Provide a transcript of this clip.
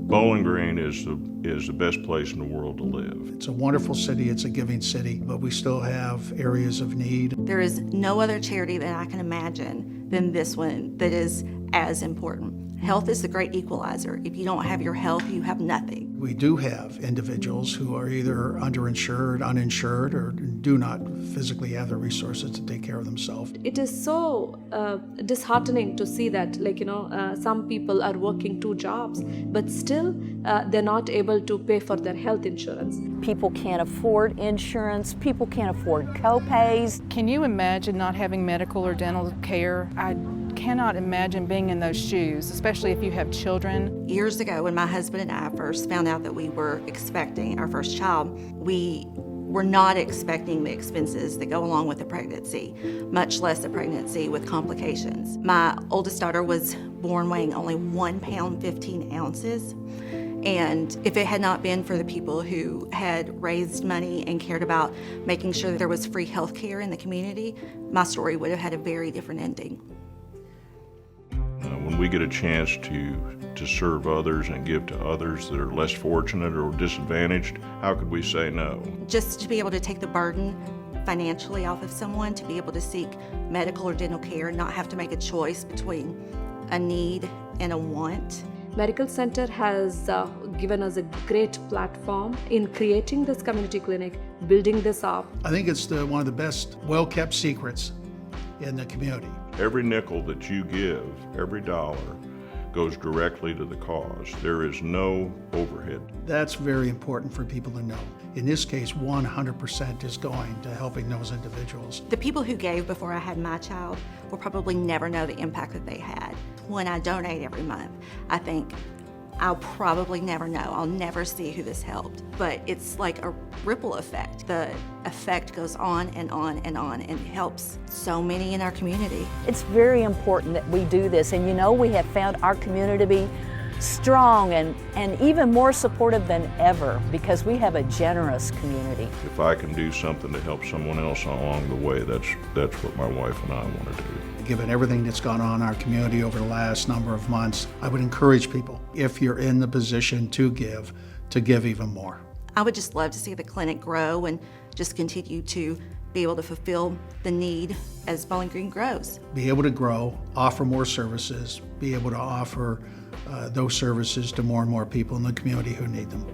Bowling Green is the best place in the world to live. It's a wonderful city, it's a giving city, but we still have areas of need. There is no other charity that I can imagine than this one that is as important. Health is the great equalizer. If you don't have your health, you have nothing. We do have individuals who are either underinsured, uninsured, or do not physically have the resources to take care of themselves. It is so disheartening to see that, some people are working 2 jobs, but still they're not able to pay for their health insurance. People can't afford insurance, people can't afford co-pays. Can you imagine not having medical or dental care? I cannot imagine being in those shoes, especially if you have children. Years ago, when my husband and I first found out that we were expecting our first child, we were not expecting the expenses that go along with a pregnancy, much less a pregnancy with complications. My oldest daughter was born weighing only 1 pound 15 ounces. And if it had not been for the people who had raised money and cared about making sure that there was free health care in the community, my story would have had a very different ending. When we get a chance to serve others and give to others that are less fortunate or disadvantaged, how could we say no? Just to be able to take the burden financially off of someone, to be able to seek medical or dental care and not have to make a choice between a need and a want. Medical Center has given us a great platform in creating this community clinic, building this up. I think it's one of the best well-kept secrets in the community. Every nickel that you give, every dollar, goes directly to the cause. There is no overhead. That's very important for people to know. In this case, 100% is going to helping those individuals. The people who gave before I had my child will probably never know the impact that they had. When I donate every month, I think I'll probably never know. I'll never see who this helped. But it's like a ripple effect. The effect goes on and on and on, and it helps so many in our community. It's very important that we do this, and we have found our community to be strong and even more supportive than ever because we have a generous community. If I can do something to help someone else along the way, that's what my wife and I want to do. Given everything that's gone on in our community over the last number of months, I would encourage people, if you're in the position to give even more. I would just love to see the clinic grow and just continue to be able to fulfill the need as Bowling Green grows. Be able to grow, offer more services, be able to offer those services to more and more people in the community who need them.